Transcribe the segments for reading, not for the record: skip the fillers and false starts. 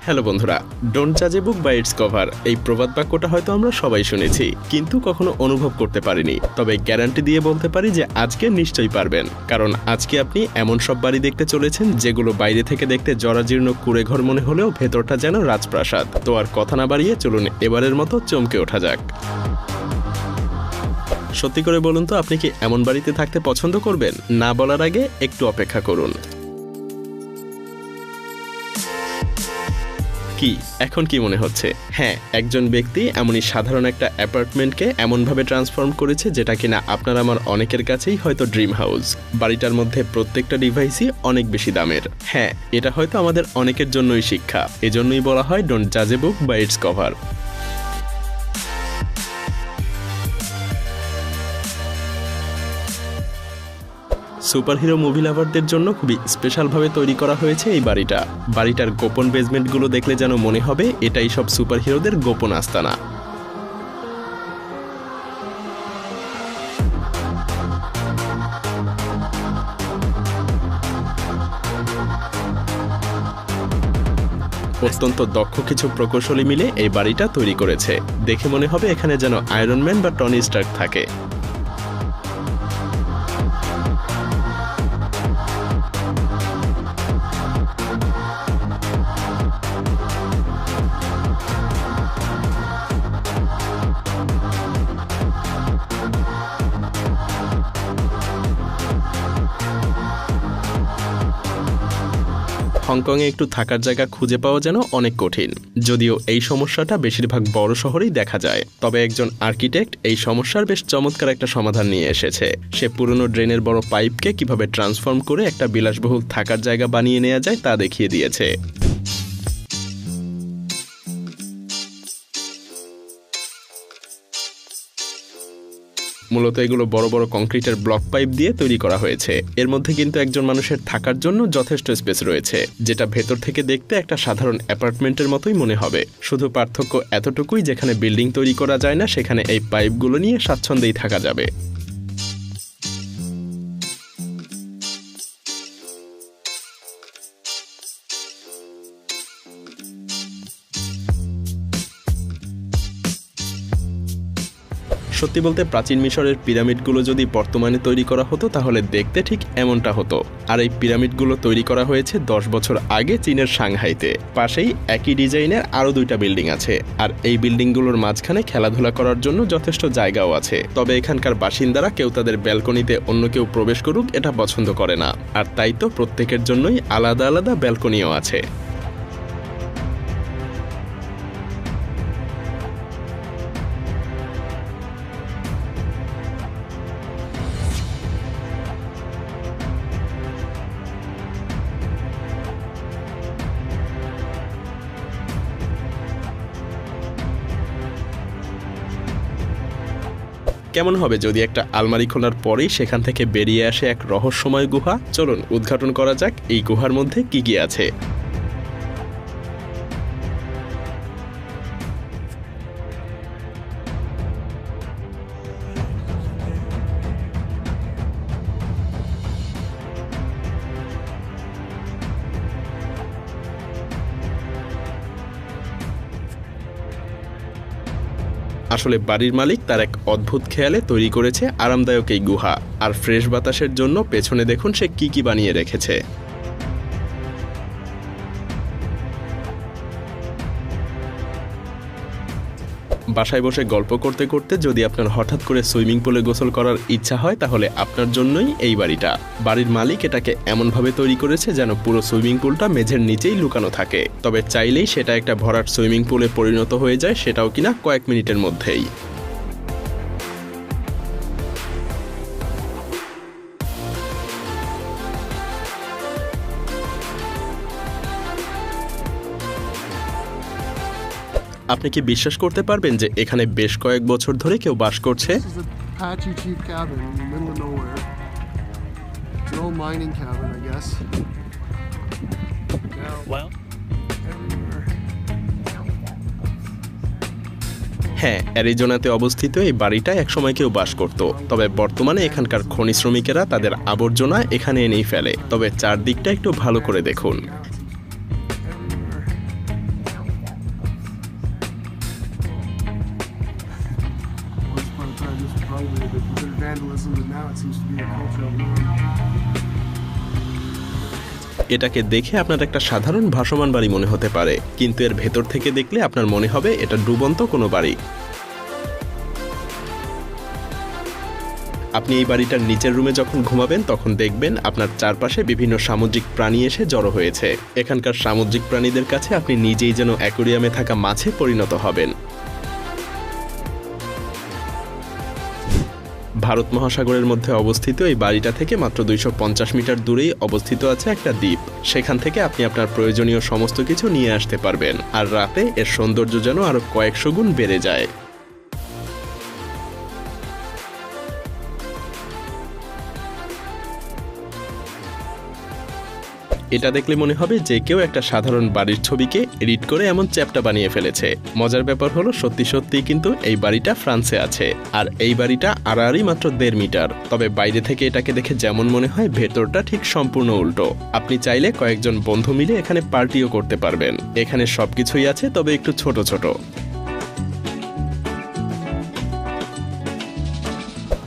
Hello বন্ধুরা, don't জাজ a book by its cover এই প্রবাদ বাক্যটা হয়তো আমরা সবাই শুনেছি, কিন্তু কখনো অনুভব করতে পারিনি। তবে গ্যারান্টি দিয়ে বলতে পারি যে আজকে নিশ্চয়ই পারবেন, কারণ আজকে আপনি এমন সব বাড়ি দেখতে চলেছেন যেগুলো বাইরে থেকে দেখতে জরাজীর্ণ কুঁড়েঘর মনে হলেও ভেতরটা যেন রাজপ্রাসাদ। তো আর কথা না বাড়িয়ে চলুন এবারের মতো চমকে ওঠা যাক। সত্যি করে বলুন তো, আপনি কি এমন বাড়িতে থাকতে পছন্দ করবেন? না বলার আগে একটু অপেক্ষা করুন। কি এখন কি মনে হচ্ছে? হ্যাঁ, একজন ব্যক্তি এমনই সাধারণ একটা অ্যাপার্টমেন্টকে এমনভাবে ট্রান্সফর্ম করেছে যেটা কিনা আপনার আমার অনেকের কাছেই হয়তো ড্রিম হাউস। বাড়িটার মধ্যে প্রত্যেকটা ডিভাইসই অনেক বেশি দামের। হ্যাঁ, এটা হয়তো আমাদের অনেকের জন্যই শিক্ষা। এজন্যই বলা হয় ডোন্ট জাজ a book by its cover. Superhero movie লাভারদের জন্য খুবই স্পেশালভাবে তৈরি করা হয়েছে এই বাড়িটা। বাড়িটার গোপন বেসমেন্টগুলো দেখলে যেন মনে হবে এটাই সব সুপারহিরোদের গোপন আস্তানা। অত্যন্ত দক্ষ কিছু প্রকৌশলী মিলে এই বাড়িটা তৈরি করেছে। দেখে মনে হবে এখানে যেন আয়রন ম্যান বা টনি স্টার্ক থাকে। হংকংয়ে একটু থাকার জায়গা খুঁজে পাওয়া যেন অনেক কঠিন, যদিও এই সমস্যাটা বেশিরভাগ বড় শহরেই দেখা যায়। তবে একজন আর্কিটেক্ট এই সমস্যার বেশ চমৎকার একটা সমাধান নিয়ে এসেছে। সে পুরনো ড্রেনের বড় পাইপকে কিভাবে ট্রান্সফর্ম করে একটা বিলাসবহুল থাকার জায়গা বানিয়ে নেওয়া যায় তা দেখিয়ে দিয়েছে। মূলত এগুলো বড় বড় কংক্রিটের ব্লক পাইপ দিয়ে তৈরি করা হয়েছে। এর মধ্যে কিন্তু একজন মানুষের থাকার জন্য যথেষ্ট স্পেস রয়েছে, যেটা ভেতর থেকে দেখতে একটা সাধারণ অ্যাপার্টমেন্টের মতোই মনে হবে। শুধু পার্থক্য এতটুকুই, যেখানে বিল্ডিং তৈরি করা যায় না সেখানে এই পাইপগুলো নিয়ে স্বাচ্ছন্দ্যেই থাকা যাবে। সত্যি বলতে প্রাচীন মিশরের পিরামিডগুলো যদি বর্তমানে তৈরি করা হতো তাহলে দেখতে ঠিক এমনটা হতো। আর এই পিরামিডগুলো তৈরি করা হয়েছে 10 বছর আগে চীনের সাংহাইতে। পাশেই একই ডিজাইনের আরও 2টা বিল্ডিং আছে, আর এই বিল্ডিংগুলোর মাঝখানে খেলাধুলা করার জন্য যথেষ্ট জায়গাও আছে। তবে এখানকার বাসিন্দারা কেউ তাদের ব্যালকনিতে অন্য কেউ প্রবেশ করুক এটা পছন্দ করে না, আর তাই তো প্রত্যেকের জন্যই আলাদা আলাদা ব্যালকনিও আছে। কেমন হবে যদি একটা আলমারি খোলার পরেই সেখান থেকে বেরিয়ে আসে এক রহস্যময় গুহা? চলুন উদ্ঘাটন করা যাক এই গুহার মধ্যে কি কি আছে। আসলে বাড়ির মালিক তার এক অদ্ভুত খেয়ালে তৈরি করেছে আরামদায়ক এই গুহা, আর ফ্রেশ বাতাসের জন্য পেছনে দেখুন সে কি কি বানিয়ে রেখেছে। বাসায় বসে গল্প করতে করতে যদি আপনার হঠাৎ করে সুইমিং পুলে গোসল করার ইচ্ছা হয় তাহলে আপনার জন্যই এই বাড়িটা। বাড়ির মালিক এটাকে এমনভাবে তৈরি করেছে যেন পুরো সুইমিং পুলটা মেঝের নিচেই লুকানো থাকে। তবে চাইলেই সেটা একটা ভরাট সুইমিং পুলে পরিণত হয়ে যায়, সেটাও কিনা কয়েক মিনিটের মধ্যেই। আপনি কি বিশ্বাস করতে পারবেন যে এখানে বেশ কয়েক বছর ধরে কেউ বাস করছে? হ্যাঁ, অ্যারিজোনাতে অবস্থিত এই বাড়িটায় একসময় কেউ বাস করত। তবে বর্তমানে এখানকার খনি শ্রমিকেরা তাদের আবর্জনা এখানে এনেই ফেলে। তবে চারদিকটা একটু ভালো করে দেখুন। with a bit of vandalism, but now it seems to be a culture of love. এটাকে দেখে আপনার একটা সাধারণ ভাসমান বাড়ি মনে হতে পারে, কিন্তু এর ভেতর থেকে দেখলে আপনার মনে হবে এটা ডুবন্ত কোনো বাড়ি। আপনি এই বাড়িটার নিচের রুমে যখন ঘুমাবেন তখন দেখবেন আপনার চারপাশে বিভিন্ন সামুদ্রিক প্রাণী এসে জড়ো হয়েছে। এখানকার সামুদ্রিক প্রাণীদের কাছে আপনি নিজেই যেন অ্যাকোরিয়ামে থাকা মাছে পরিণত হবেন। ভারত মহাসাগরের মধ্যে অবস্থিত এই বাড়িটা থেকে মাত্র 250 মিটার দূরেই অবস্থিত আছে একটা দ্বীপ। সেখান থেকে আপনি আপনার প্রয়োজনীয় সমস্ত কিছু নিয়ে আসতে পারবেন, আর রাতে এর সৌন্দর্য যেন আরো কয়েকশো গুণ বেড়ে যায়। এটা দেখলে মনে হবে যে কেউ একটা সাধারণ বাড়ির ছবিকে এডিট করে এমন চ্যাপ্টা বানিয়ে ফেলেছে। মজার ব্যাপার হলো সত্যি সত্যি কিন্তু এই বাড়িটা ফ্রান্সে আছে, আর এই বাড়িটা আড়াআড়ি মাত্র 1.5 মিটার। তবে বাইরে থেকে এটাকে দেখে যেমন মনে হয় ভেতরটা ঠিক সম্পূর্ণ উল্টো। আপনি চাইলে কয়েকজন বন্ধু মিলে এখানে পার্টিও করতে পারবেন। এখানে সবকিছুই আছে, তবে একটু ছোট ছোট।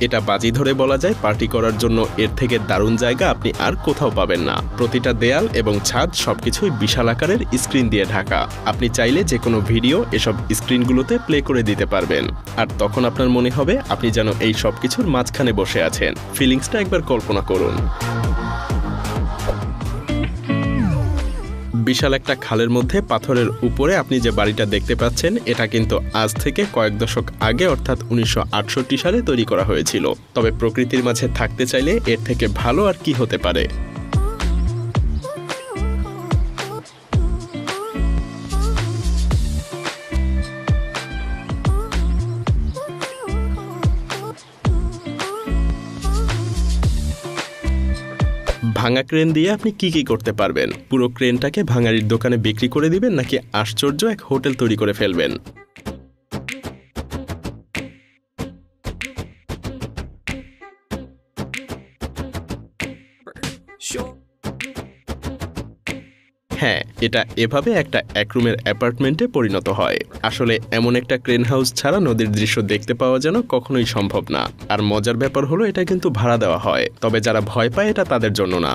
এটা বাজি ধরে বলা যায় পার্টি করার জন্য এর থেকে দারুণ জায়গা আপনি আর কোথাও পাবেন না। প্রতিটা দেয়াল এবং ছাদ সবকিছুই বিশাল আকারের স্ক্রিন দিয়ে ঢাকা। আপনি চাইলে যে কোনো ভিডিও এসব স্ক্রিনগুলোতে প্লে করে দিতে পারবেন, আর তখন আপনার মনে হবে আপনি যেন এই সব কিছুর মাঝখানে বসে আছেন। ফিলিংসটা একবার কল্পনা করুন। বিশাল একটা খালের মধ্যে পাথরের উপরে আপনি যে বাড়িটা দেখতে পাচ্ছেন, এটা কিন্তু আজ থেকে কয়েক দশক আগে অর্থাৎ 1968 সালে তৈরি করা হয়েছিল। তবে প্রকৃতির মাঝে থাকতে চাইলে এর থেকে ভালো আর কি হতে পারে। ভাঙা ক্রেন দিয়ে আপনি কি কি করতে পারবেন? পুরো ক্রেনটাকে ভাঙারির দোকানে বিক্রি করে দিবেন, নাকি আশ্চর্য এক হোটেল তৈরি করে ফেলবেন? হ্যাঁ, এটা এভাবে একটা একরুমের অ্যাপার্টমেন্টে পরিণত হয়। আসলে এমন একটা ক্রেন হাউস ছাড়া নদীর দৃশ্য দেখতে পাওয়া যেন কখনোই সম্ভব না। আর মজার ব্যাপার হলো এটা কিন্তু ভাড়া দেওয়া হয়, তবে যারা ভয় পায় এটা তাদের জন্য না।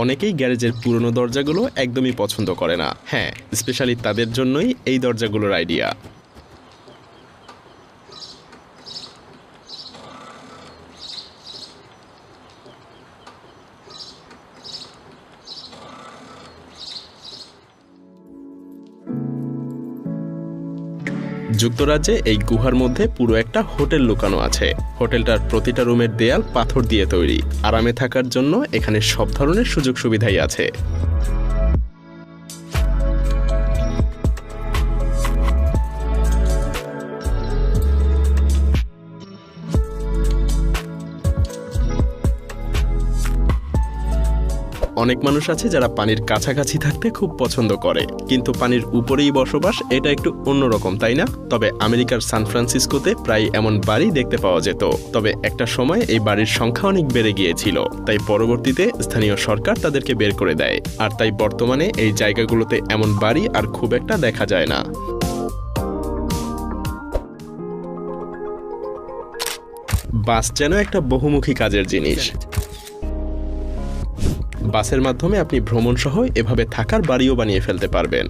অনেকেই গ্যারেজের পুরনো দরজাগুলো একদমই পছন্দ করে না। হ্যাঁ, স্পেশালি তাদের জন্যই এই দরজাগুলোর আইডিয়া। যুক্তরাজ্যে এই গুহার মধ্যে পুরো একটা হোটেল লুকানো আছে। হোটেলটার প্রতিটা রুমের দেয়াল পাথর দিয়ে তৈরি। আরামে থাকার জন্য এখানে সব ধরনের সুযোগ সুবিধাই আছে। অনেক মানুষ আছে যারা পানির কাছাকাছি থাকতে খুব পছন্দ করে, কিন্তু পানির উপরেই বসবাস এটা একটু অন্যরকম, তাই না? তবে আমেরিকার সান ফ্রান্সিসকোতে প্রায় এমন বাড়ি দেখতে পাওয়া যেত। তবে একটা সময় এই বাড়ির সংখ্যা অনেক বেড়ে গিয়েছিল, তাই পরবর্তীতে স্থানীয় সরকার তাদেরকে বের করে দেয়। আর তাই বর্তমানে এই জায়গাগুলোতে এমন বাড়ি আর খুব একটা দেখা যায় না। বাস যেন একটা বহুমুখী কাজের জিনিস। বাসের মাধ্যমে আপনি ভ্রমণ সহ এভাবে থাকার বাড়িও বানিয়ে ফেলতে পারবেন।